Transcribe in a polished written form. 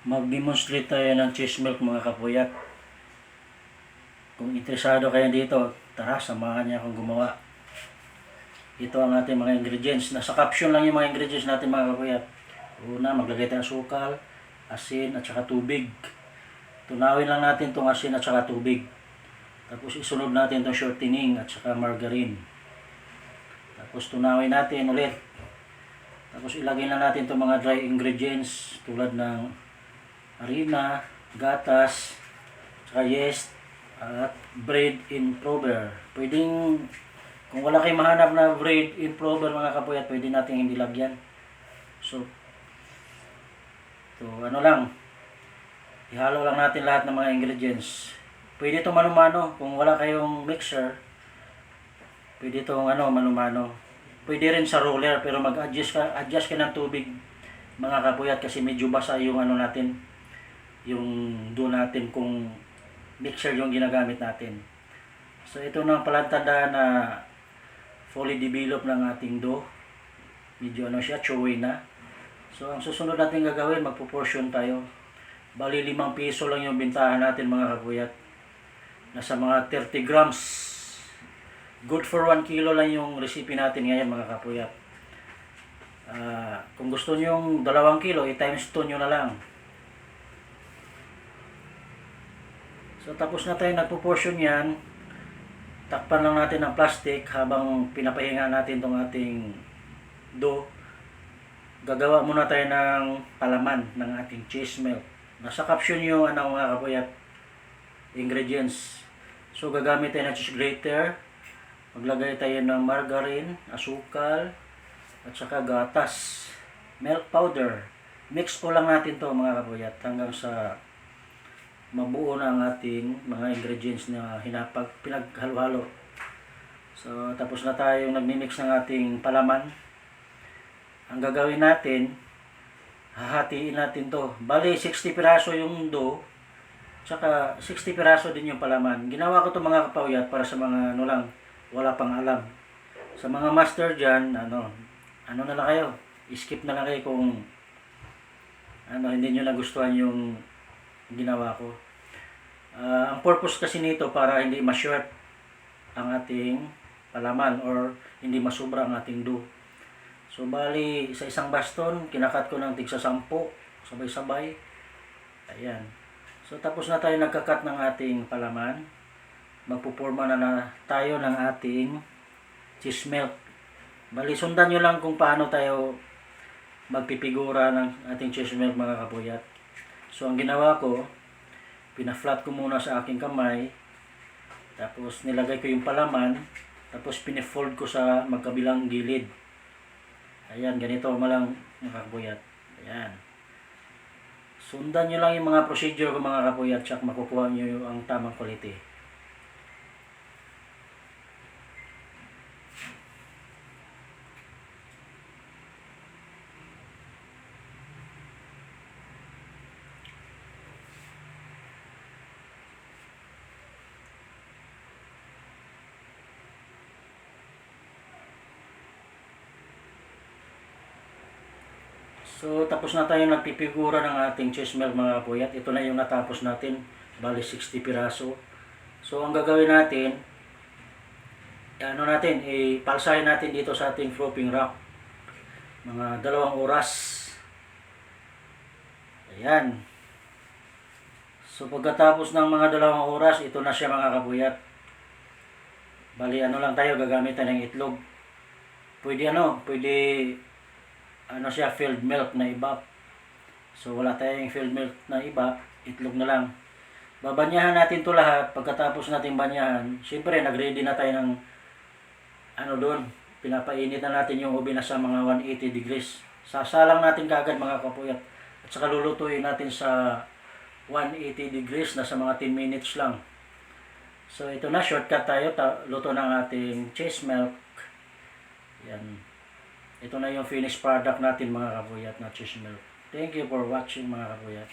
Mag-demonstrate tayo ng cheese milk mga kapuyat. Kung interesado kayo dito, tara, samahan niya akong gumawa. Ito ang ating mga ingredients. Nasa caption lang yung mga ingredients natin mga kapuyat. Una, maglagay tayo ng asukal, asin at saka tubig. Tunawin lang natin itong asin at saka tubig. Tapos isunod natin itong shortening at saka margarine. Tapos tunawin natin ulit. Tapos ilagay na natin itong mga dry ingredients tulad ng harina, gatas, saka yeast, at bread improver. Pwedeng, kung wala kayong mahanap na bread improver mga kapuyat, pwede natin hindi lagyan. So ano lang, ihalo lang natin lahat ng mga ingredients. Pwede ito mano-mano, kung wala kayong mixer, pwede ito mano-mano. Pwede rin sa roller, pero mag-adjust ka ng tubig mga kapuyat, kasi medyo basa yung natin, yung dough natin kung mixer yung ginagamit natin. So ito na palantanda na fully developed ng ating dough. Medyo siya, chewy na. So ang susunod natin gagawin, magpo-portion tayo. Bali 5 piso lang yung bintahan natin mga kapuyat. Nasa mga 30 grams. Good for 1 kilo lang yung recipe natin ngayon mga kapuyat. Kung gusto nyo yung 2 kilo, i-times 2 nyo na lang. So tapos na tayo nagpo-portion yan. Takpan lang natin ng plastic habang pinapahinga natin itong ating dough. Gagawa muna tayo ng palaman ng ating cheese milk. Nasa caption yung mga kapuyat, ingredients. So gagamit tayo ng cheese grater. Maglagay tayo ng margarine, asukal, at saka gatas, milk powder. Mix ko lang natin to mga kapuyat hanggang sa mabuo na ang ating mga ingredients na pinaghalo-halo. So tapos na tayong nagmi-mix ng ating palaman. Ang gagawin natin, hahatiin natin to. Bali 60 piraso yung dough, tsaka 60 piraso din yung palaman. Ginawa ko to mga kapuyat para sa mga lang, wala pang alam. Sa mga master dyan, na lang kayo, skip na lang kayo kung hindi nyo nagustuhan yung ginawa ko. Ang purpose kasi nito para hindi ma-short ang ating palaman or hindi masubra ang ating dough. So bali sa isang baston, kinakat ko ng tigsa 10, sabay-sabay. Ayan. So tapos na tayo nagkakat ng ating palaman. Magpuporma na tayo ng ating cheese milk. Bali sundan nyo lang kung paano tayo magpipigura ng ating cheese milk mga kapuyat. So ang ginawa ko, pina-flat ko muna sa aking kamay, tapos nilagay ko yung palaman, tapos pinifold ko sa magkabilang gilid. Ayan, ganito malang mga kapuyat. Ayan. Sundan nyo lang yung mga procedure ko mga kapuyat, tsak makukuha nyo ang tamang quality. So, tapos na tayo nagpipigura ng ating cheese milk mga kapuyat. Ito na yung natapos natin. Bali 60 piraso. So, ang gagawin natin, ipalsahin natin dito sa ating proofing rack. Mga 2 oras. Ayan. So, pagkatapos ng mga 2 oras, ito na siya mga kapuyat. Bali, lang tayo, gagamit tayo ng itlog. Pwede siya filled milk na ibap. So wala tayong filled milk na ibap, itlog na lang. Babanyahan natin to lahat. Pagkatapos natin banyahan, syempre nagready na tayo ng doon. Pinapainit na natin yung oven na sa mga 180 degrees. Sasalang natin kagad mga kapuyat. At saka lulutuin natin sa 180 degrees na sa mga 10 minutes lang. So ito na, shortcut tayo. Luto ng ating cheese milk. Yan. Ito na yung finished product natin mga kapuyat na cheese milk. Thank you for watching mga kapuyat.